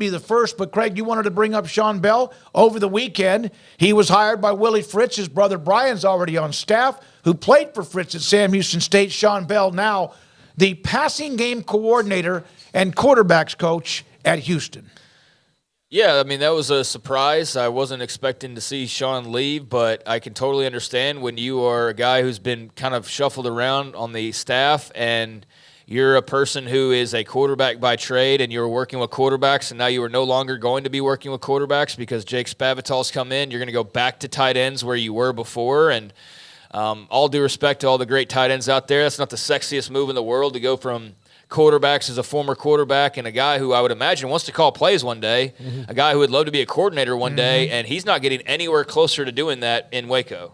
be the first, but Craig, you wanted to bring up Shawn Bell. Over the weekend, he was hired by Willie Fritz. His brother Brian's already on staff, who played for Fritz at Sam Houston State. Shawn Bell now the passing game coordinator and quarterbacks coach at Houston. Yeah, I mean, that was a surprise. I wasn't expecting to see Shawn leave, but I can totally understand when you are a guy who's been kind of shuffled around on the staff and you're a person who is a quarterback by trade and you're working with quarterbacks, and now you are no longer going to be working with quarterbacks because Jake Spavital's come in. You're going to go back to tight ends where you were before, and all due respect to all the great tight ends out there, that's not the sexiest move in the world to go from quarterbacks as a former quarterback and a guy who I would imagine wants to call plays one day, a guy who would love to be a coordinator one day, and he's not getting anywhere closer to doing that in Waco.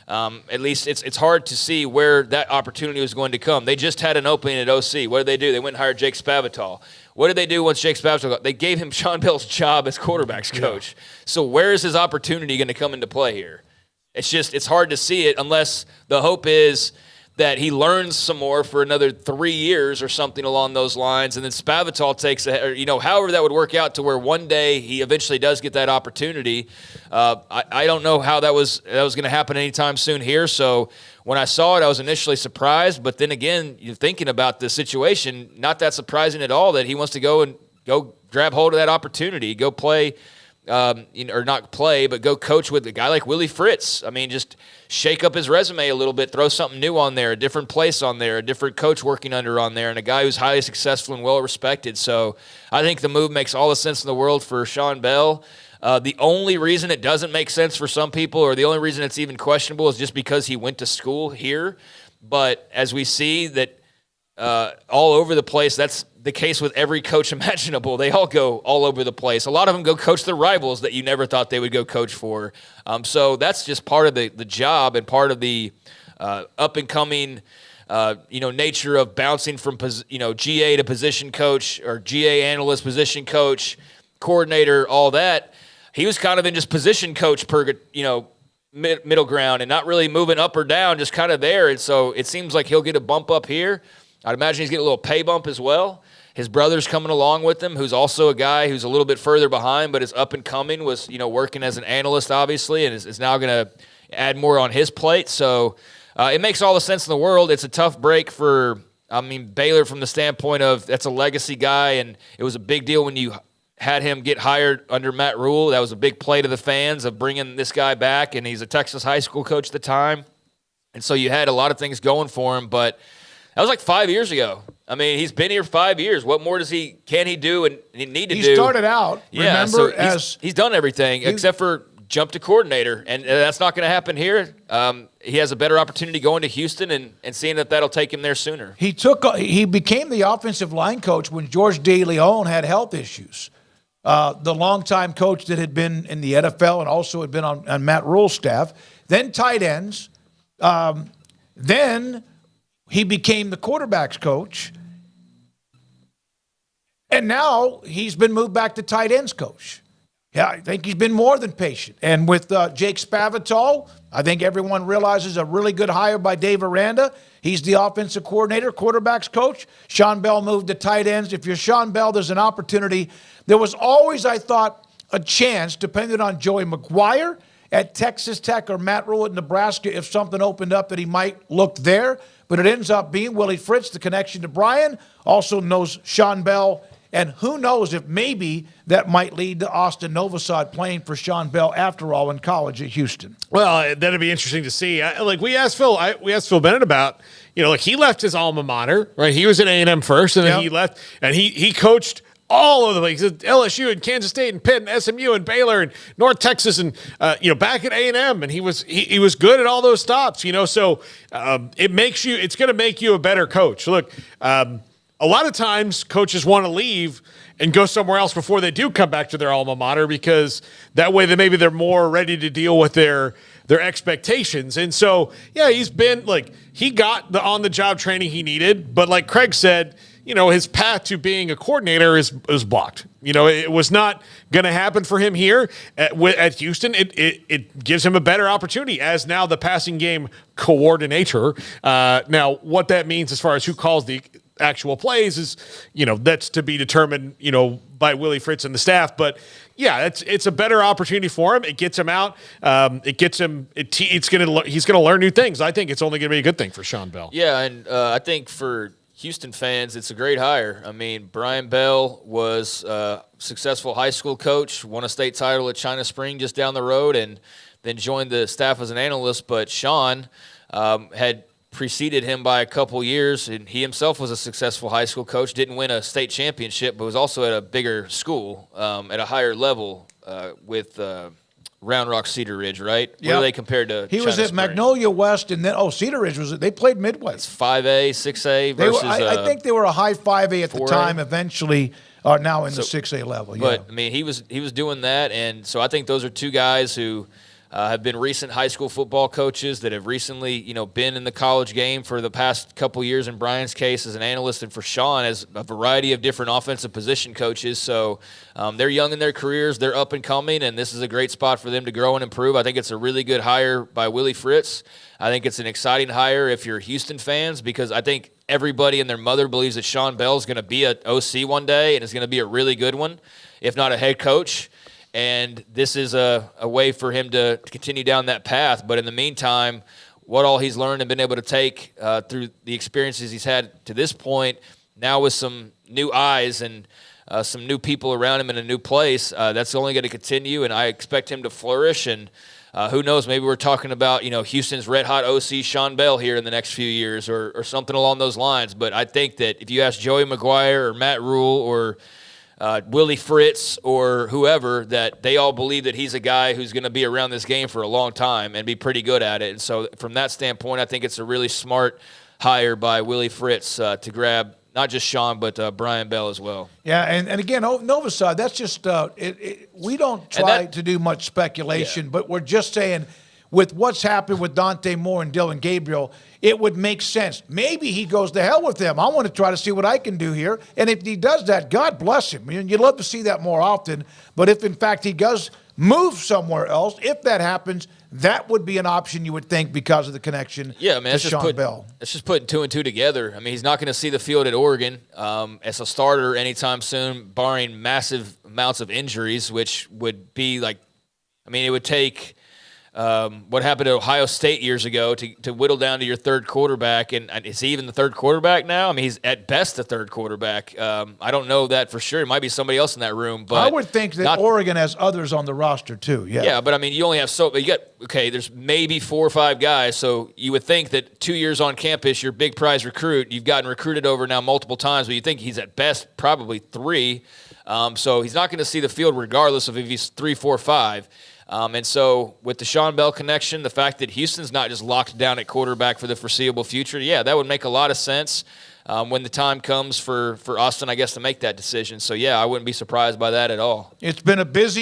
At least it's hard to see where that opportunity was going to come. They just had an opening at OC. What did they do? They went and hired Jake Spavital. What did they do once Jake Spavital got? They gave him Shawn Bell's job as quarterbacks coach. Yeah. So where is his opportunity going to come into play here? It's hard to see it unless the hope is that he learns some more for another 3 years or something along those lines, and then Spavital takes however that would work out to where one day he eventually does get that opportunity. I don't know how that was going to happen anytime soon here. So when I saw it, I was initially surprised, but then again, you're thinking about the situation, not that surprising at all that he wants to go grab hold of that opportunity, go play. Or not play, but go coach with a guy like Willie Fritz. I mean, just shake up his resume a little bit, throw something new on there, a different place on there, a different coach working under on there, and a guy who's highly successful and well-respected. So I think the move makes all the sense in the world for Shawn Bell. The only reason it doesn't make sense for some people, or the only reason it's even questionable, is just because he went to school here. But as we see that all over the place, that's the case with every coach imaginable. They all go all over the place. A lot of them go coach their rivals that you never thought they would go coach for. So that's just part of the job and part of the up-and-coming nature of bouncing from GA to position coach or GA analyst, position coach, coordinator, all that. He was kind of in just position coach middle ground and not really moving up or down, just kind of there. And so it seems like he'll get a bump up here. I'd imagine he's getting a little pay bump as well. His brother's coming along with him, who's also a guy who's a little bit further behind, but is up and coming, was working as an analyst, obviously, and is now going to add more on his plate. So it makes all the sense in the world. It's a tough break for, Baylor from the standpoint of that's a legacy guy, and it was a big deal when you had him get hired under Matt Rule. That was a big play to the fans of bringing this guy back, and he's a Texas high school coach at the time. And so you had a lot of things going for him, but that was like 5 years ago. I mean, he's been here 5 years. What more can he do and need to do? He started out, remember, he's done everything except for jump to coordinator, and that's not going to happen here. He has a better opportunity going to Houston and seeing that'll take him there sooner. He became the offensive line coach when George DeLeon had health issues. The longtime coach that had been in the NFL and also had been on Matt Rule's staff. Then tight ends. Then he became the quarterback's coach. And now he's been moved back to tight ends coach. Yeah, I think he's been more than patient. And with Jake Spavital, I think everyone realizes a really good hire by Dave Aranda. He's the offensive coordinator, quarterback's coach. Shawn Bell moved to tight ends. If you're Shawn Bell, there's an opportunity. There was always, I thought, a chance, depending on Joey McGuire at Texas Tech or Matt Rule at Nebraska, if something opened up that he might look there. But it ends up being Willie Fritz, the connection to Brian, also knows Shawn Bell. And who knows if maybe that might lead to Austin Novosad playing for Shawn Bell after all in college at Houston. Well, that'd be interesting to see. We asked Phil Bennett about, he left his alma mater, right? He was at A&M first, and then he left, and he coached all over the place. LSU and Kansas State and Pitt and SMU and Baylor and North Texas and back at A&M, and he was good at all those stops. So it's going to make you a better coach. Look. A lot of times coaches want to leave and go somewhere else before they do come back to their alma mater because that way they're more ready to deal with their expectations. And so, he's been he got the on-the-job training he needed, but like Craig said, his path to being a coordinator is blocked. It was not going to happen for him here at Houston. It gives him a better opportunity as now the passing game coordinator. Now, what that means as far as who calls the actual plays is, that's to be determined, by Willie Fritz and the staff. But yeah, it's a better opportunity for him. It gets him out. It gets him. He's going to learn new things. I think it's only going to be a good thing for Shawn Bell. Yeah, and I think for Houston fans, it's a great hire. I mean, Brian Bell was a successful high school coach, won a state title at China Spring just down the road, and then joined the staff as an analyst. But Shawn had preceded him by a couple years, and he himself was a successful high school coach, didn't win a state championship, but was also at a bigger school at a higher level with Round Rock Cedar Ridge, right? Yep. Where are they compared to He China was at Spring? Magnolia West, and then, Cedar Ridge they played Midway. It's 5A, 6A versus I think they were a high 5A at the 4A. time, eventually are now in the 6A level. Yeah. But, I mean, he was doing that, and so I think those are two guys who have been recent high school football coaches that have recently, been in the college game for the past couple years in Brian's case as an analyst, and for Shawn as a variety of different offensive position coaches. So they're young in their careers, they're up and coming, and this is a great spot for them to grow and improve. I think it's a really good hire by Willie Fritz. I think it's an exciting hire if you're Houston fans, because I think everybody and their mother believes that Shawn Bell is going to be an OC one day and is going to be a really good one, if not a head coach. And this is a way for him to continue down that path. But in the meantime, what all he's learned and been able to take through the experiences he's had to this point, now with some new eyes and some new people around him in a new place, that's only going to continue. And I expect him to flourish. And who knows, maybe we're talking about, Houston's red-hot OC Shawn Bell here in the next few years or something along those lines. But I think that if you ask Joey McGuire or Matt Rule or Willie Fritz or whoever, that they all believe that he's a guy who's going to be around this game for a long time and be pretty good at it. And so from that standpoint, I think it's a really smart hire by Willie Fritz to grab not just Shawn, but Brian Bell as well. Yeah, and again, Nova side, that's just we don't try to do much speculation, but we're just saying with what's happened with Dante Moore and Dylan Gabriel, it would make sense. Maybe he goes to hell with them. I want to try to see what I can do here. And if he does that, God bless him. I mean, you'd love to see that more often. But if, in fact, he does move somewhere else, if that happens, that would be an option you would think because of the connection to Shawn Bell. It's just putting 2 and 2 together. I mean, he's not going to see the field at Oregon as a starter anytime soon, barring massive amounts of injuries, which would be like, it would take what happened to Ohio State years ago to whittle down to your third quarterback. And is he even the third quarterback now? I mean, he's at best the third quarterback. I don't know that for sure. It might be somebody else in that room. But I would think that Oregon has others on the roster too. Yeah. Yeah, but you only have there's maybe 4 or 5 guys. So you would think that 2 years on campus, your big prize recruit, you've gotten recruited over now multiple times, but you think he's at best probably 3. So he's not going to see the field regardless of if he's 3, 4, 5. And so with the Shawn Bell connection, the fact that Houston's not just locked down at quarterback for the foreseeable future, that would make a lot of sense when the time comes for Austin, I guess, to make that decision. So, I wouldn't be surprised by that at all. It's been a busy